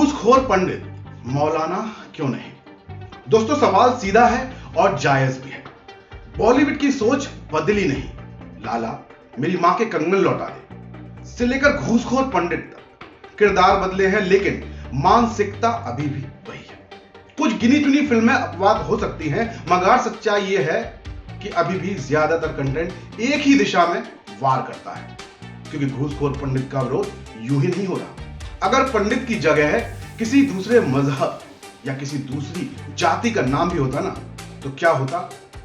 घूसखोर पंडित मौलाना क्यों नहीं? दोस्तों, सवाल सीधा है और जायज भी है। बॉलीवुड की सोच बदली नहीं। लाला, मेरी मां के कंगन लौटा दे से लेकर घूसखोर पंडित तक किरदार बदले हैं, लेकिन मानसिकता अभी भी वही है। कुछ गिनी चुनी फिल्में अपवाद हो सकती हैं, मगर सच्चाई यह है कि अभी भी ज्यादातर कंटेंट एक ही दिशा में वार करता है, क्योंकि घूसखोर पंडित का विरोध यूं ही नहीं हो रहा। अगर पंडित की जगह किसी दूसरे मजहब या किसी दूसरी जाति का नाम भी होता ना, तो क्या होता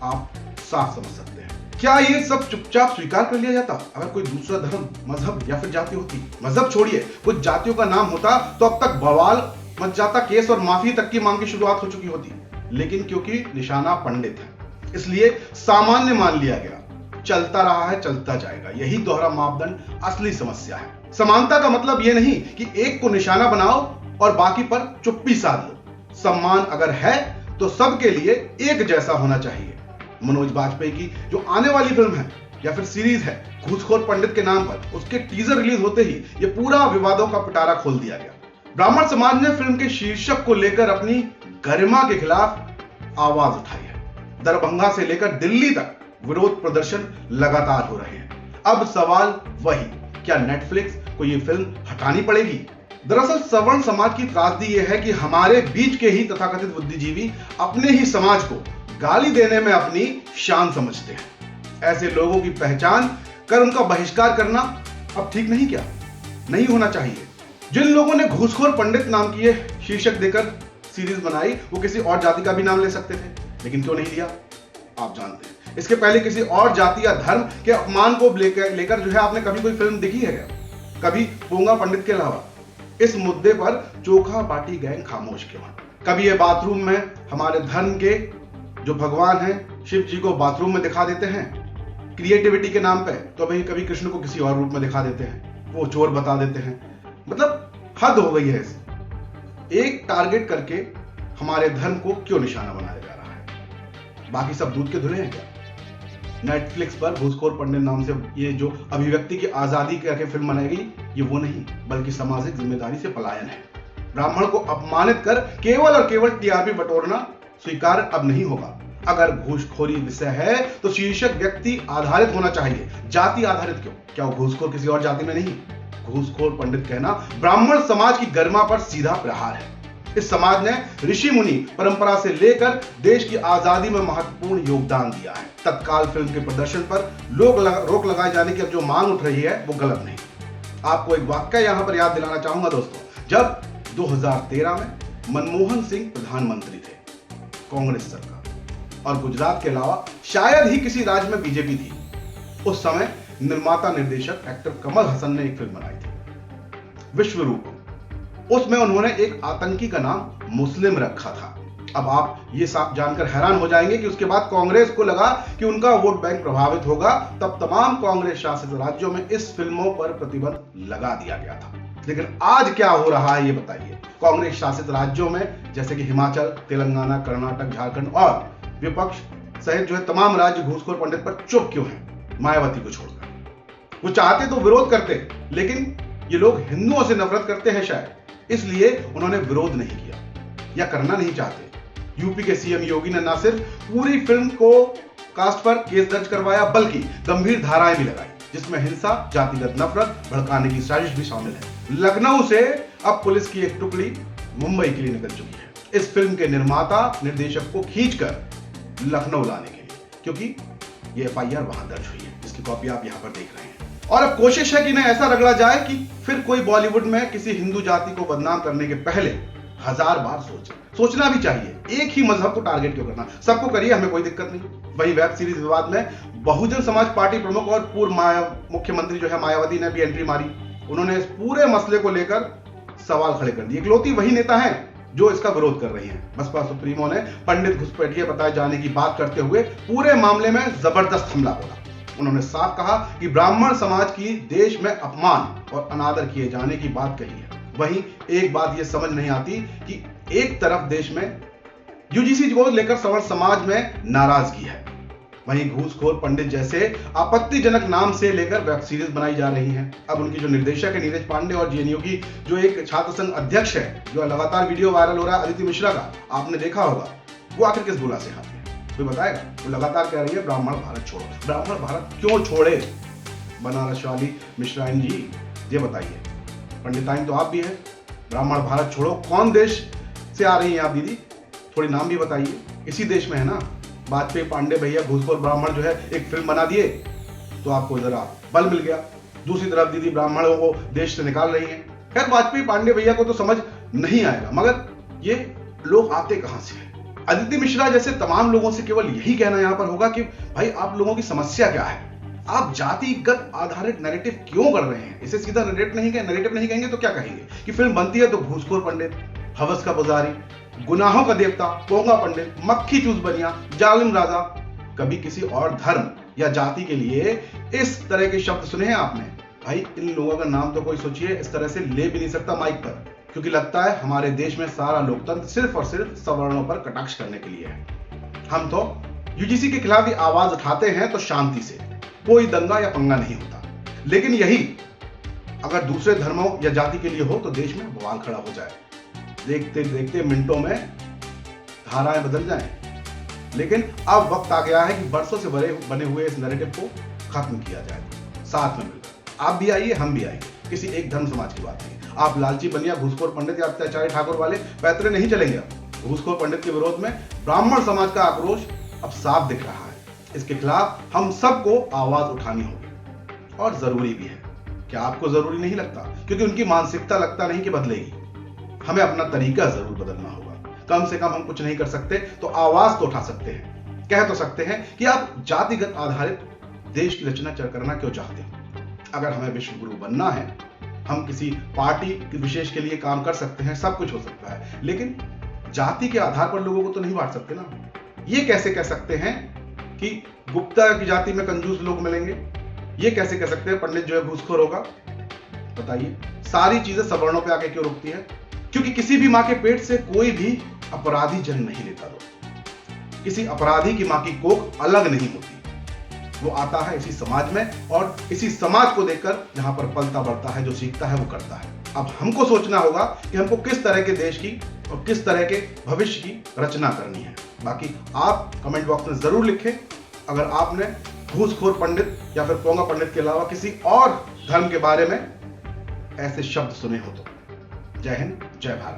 आप साफ समझ सकते हैं। क्या ये सब चुपचाप स्वीकार कर लिया जाता अगर कोई दूसरा धर्म, मजहब या फिर जाति होती? मजहब छोड़िए, कुछ जातियों का नाम होता तो अब तक बवाल मच जाता, केस और माफी तक की मांग की शुरुआत हो चुकी होती। लेकिन क्योंकि निशाना पंडित है, इसलिए सामान्य मान लिया गया। चलता रहा है, चलता जाएगा। यही दोहरा मापदंड असली समस्या है। समानता का मतलब यह नहीं कि एक को निशाना बनाओ और बाकी पर चुप्पी साध लो। सम्मान अगर है तो सबके लिए एक जैसा होना चाहिए। मनोज बाजपेयी की जो आने वाली फिल्म है या फिर सीरीज है घूसखोर पंडित के नाम पर, उसके टीजर रिलीज होते ही ये पूरा विवादों का पिटारा खोल दिया गया। ब्राह्मण समाज ने फिल्म के शीर्षक को लेकर अपनी गरिमा के खिलाफ आवाज उठाई है। दरभंगा से लेकर दिल्ली तक विरोध प्रदर्शन लगातार हो रहे हैं। अब सवाल वही, क्या नेटफ्लिक्स को यह फिल्म हटानी पड़ेगी? दरअसल सवर्ण समाज की त्रासदी यह है कि हमारे बीच के ही तथाकथित बुद्धिजीवी अपने ही समाज को गाली देने में अपनी शान समझते हैं। ऐसे लोगों की पहचान कर उनका बहिष्कार करना अब ठीक नहीं क्या? नहीं होना चाहिए। जिन लोगों ने घूसखोर पंडित नाम की शीर्षक देकर सीरीज बनाई, वो किसी और जाति का भी नाम ले सकते थे, लेकिन क्यों नहीं लिया? आप जानते हैं। इसके पहले किसी और जाति या धर्म के अपमान को लेकर जो है आपने कभी कोई फिल्म देखी है क्या? कभी पोंगा पंडित के अलावा? इस मुद्दे पर चोखा बाटी गैंग खामोश क्यों है? कभी ये बाथरूम में हमारे धर्म के जो भगवान हैं शिव जी को बाथरूम में दिखा देते हैं क्रिएटिविटी के नाम पे, तो भाई कभी कृष्ण को किसी और रूप में दिखा देते हैं, वो चोर बता देते हैं। मतलब हद हो गई है। एक टारगेट करके हमारे धर्म को क्यों निशाना बनाया जा रहा है? बाकी सब दूध के धुले हैं क्या? नेटफ्लिक्स पर घूसखोर पंडित नाम से ये जो अभिव्यक्ति की आजादी करके फिल्म बनाई गई, ये वो नहीं, बल्कि सामाजिक जिम्मेदारी से पलायन है। ब्राह्मण को अपमानित कर केवल और केवल टीआरपी बटोरना स्वीकार अब नहीं होगा। अगर घूसखोरी विषय है तो शीर्षक व्यक्ति आधारित होना चाहिए, जाति आधारित क्यों? क्या वो घूसखोर किसी और जाति में नहीं? घूसखोर पंडित कहना ब्राह्मण समाज की गरिमा पर सीधा प्रहार है। इस समाज ने ऋषि मुनि परंपरा से लेकर देश की आजादी में महत्वपूर्ण योगदान दिया है। तत्काल फिल्म के प्रदर्शन पर रोक लगाए जाने की अब जो मांग उठ रही है वो गलत नहीं। आपको एक वाक्य यहां पर याद दिलाना चाहूंगा दोस्तों। जब 2013 में मनमोहन सिंह प्रधानमंत्री थे, कांग्रेस सरकार, और गुजरात के अलावा शायद ही किसी राज्य में बीजेपी थी, उस समय निर्माता निर्देशक एक्टर कमल हसन ने एक फिल्म बनाई थी, विश्वरूप। उसमें उन्होंने एक आतंकी का नाम मुस्लिम रखा था। अब आप ये जानकर हैरान हो जाएंगे कि उसके बाद कांग्रेस को लगा कि उनका वोट बैंक प्रभावित होगा, तब तमाम कांग्रेस शासित राज्यों में इस फिल्मों पर प्रतिबंध लगा दिया गया था। लेकिन आज क्या हो रहा है ये बताइए। कांग्रेस शासित राज्यों में जैसे कि हिमाचल, तेलंगाना, कर्नाटक, झारखंड और विपक्ष सहित जो है तमाम राज्य घूसखोर पंडित पर चुप क्यों हैं? मायावती को छोड़कर। वो चाहते तो विरोध करते, लेकिन ये लोग हिंदुओं से नफरत करते हैं शायद, इसलिए उन्होंने विरोध नहीं किया या करना नहीं चाहते। यूपी के सीएम योगी ने न सिर्फ पूरी फिल्म को कास्ट पर केस दर्ज करवाया, बल्कि गंभीर धाराएं भी लगाई, जिसमें हिंसा, जातिगत नफरत भड़काने की साजिश भी शामिल है। लखनऊ से अब पुलिस की एक टुकड़ी मुंबई के लिए निकल चुकी है इस फिल्म के निर्माता निर्देशक को खींचकर लखनऊ लाने के लिए, क्योंकि ये एफआईआर वहां दर्ज हुई है, जिसकी कॉपी आप यहां पर देख रहे हैं। और अब कोशिश है कि इन्हें ऐसा रगड़ा जाए कि फिर कोई बॉलीवुड में किसी हिंदू जाति को बदनाम करने के पहले 1000 बार सोचना भी चाहिए। एक ही मजहब को टारगेट क्यों करना? सबको करिए, हमें कोई दिक्कत नहीं। वही वेब सीरीज विवाद में बहुजन समाज पार्टी प्रमुख और पूर्व मुख्यमंत्री जो है मायावती ने भी एंट्री मारी। उन्होंने इस पूरे मसले को लेकर सवाल खड़े कर दिए। इकलौती वही नेता है जो इसका विरोध कर रही है। बसपा सुप्रीमो ने पंडित घुसपैठिए बताए जाने की बात करते हुए पूरे मामले में जबरदस्त हमला बोला। उन्होंने साफ कहा कि ब्राह्मण समाज की देश में अपमान और अनादर किए जाने की बात कही है। वहीं एक बात यह समझ नहीं आती कि एक तरफ देश में यूजीसी को लेकर सवर्ण समाज में नाराजगी है, वहीं घूसखोर पंडित जैसे आपत्तिजनक नाम से लेकर वेब सीरीज बनाई जा रही हैं। अब उनकी जो निर्देशक है नीरज पांडे और जेएनयू की जो एक छात्र संघ अध्यक्ष है, जो लगातार वीडियो वायरल हो रहा है अदिति मिश्रा का, आपने देखा होगा, वो आखिर किस बुला से हाथ में कोई बताएगा? वो लगातार कह रही है ब्राह्मण भारत छोड़ो। ब्राह्मण भारत क्यों छोड़े बनारस वाली मिश्राइन जी, ये बताइए। पंडिताइन तो आप भी है, ब्राह्मण भारत छोड़ो कौन देश से आ रही हैं आप दीदी? थोड़ी नाम भी बताइए। इसी देश में है ना वाजपेयी पांडे भैया घूसखोर ब्राह्मण जो है एक फिल्म बना दिए तो आपको जरा बल मिल गया। दूसरी तरफ दीदी ब्राह्मणों को देश से निकाल रही हैं। खैर वाजपेयी पांडे भैया को तो समझ नहीं आएगा, मगर ये लोग आते कहां से हैं? अदिति मिश्रा जैसे तमाम लोगों से केवल यही कहना यहां पर होगा कि भाई आप लोगों की समस्या क्या है? आप जातिगत आधारित नैरेटिव क्यों कर रहे हैं? इसे सीधा नैरेटिव नहीं कहेंगे तो क्या कहेंगे? कि फिल्म बनती है तो घूसखोर पंडित, हवस का पुजारी, गुनाहों का देवता, पोंगा पंडित, मक्खी चूस बनिया, जालिम राजा। कभी किसी और धर्म या जाति के लिए इस तरह के शब्द सुने हैं आपने? भाई इन लोगों का नाम तो कोई सोचिए इस तरह से ले भी नहीं सकता माइक पर, क्योंकि लगता है हमारे देश में सारा लोकतंत्र सिर्फ और सिर्फ सवर्णों पर कटाक्ष करने के लिए है। हम तो यूजीसी के खिलाफ भी आवाज उठाते हैं तो शांति से, कोई दंगा या पंगा नहीं होता। लेकिन यही अगर दूसरे धर्मों या जाति के लिए हो तो देश में बवाल खड़ा हो जाए। देखते देखते मिनटों में धाराएं बदल जाएं। लेकिन अब वक्त आ गया है कि बरसों से बने हुए इस नैरेटिव को खत्म किया जाए, साथ में मिलकर। आप भी आइए, हम भी आइए, किसी एक धर्म समाज की बात नहीं। आप लालची बनिया, घूसखोर पंडित या अत्याचारी ठाकुर वाले पैतरे नहीं चलेंगे। घूसखोर पंडित के विरोध में ब्राह्मण समाज का आक्रोश अब साफ दिख रहा है। इसके खिलाफ हम सबको आवाज उठानी होगी और जरूरी भी है। क्या आपको जरूरी नहीं लगता? क्योंकि उनकी मानसिकता लगता नहीं कि बदलेगी। हमें अपना तरीका जरूर बदलना होगा। कम से कम हम कुछ नहीं कर सकते तो आवाज तो उठा सकते हैं, कह तो सकते हैं कि आप जातिगत आधारित देश की रचना करना क्यों चाहते हैं। अगर हमें विश्व गुरु बनना है, हम किसी पार्टी विशेष के लिए काम कर सकते हैं, सब कुछ हो सकता है, लेकिन जाति के आधार पर लोगों को तो नहीं बांट सकते ना। ये कैसे कह सकते हैं कि गुप्ता की जाति में कंजूस लोग मिलेंगे? ये कैसे कह सकते हैं पंडित जो है घूसखोर होगा? बताइए। सारी चीजें सवर्णों पे आके क्यों रुकती है? क्योंकि किसी भी मां के पेट से कोई भी अपराधी जन्म नहीं लेता। किसी अपराधी की मां की कोख अलग नहीं होती। वो आता है इसी समाज में और इसी समाज को देखकर जहां पर पलता बढ़ता है, जो सीखता है वो करता है। अब हमको सोचना होगा कि हमको किस तरह के देश की और किस तरह के भविष्य की रचना करनी है। बाकी आप कमेंट बॉक्स में जरूर लिखें अगर आपने घूसखोर पंडित या फिर पोंगा पंडित के अलावा किसी और धर्म के बारे में ऐसे शब्द सुने हो तो। जय हिंद, जय भारत।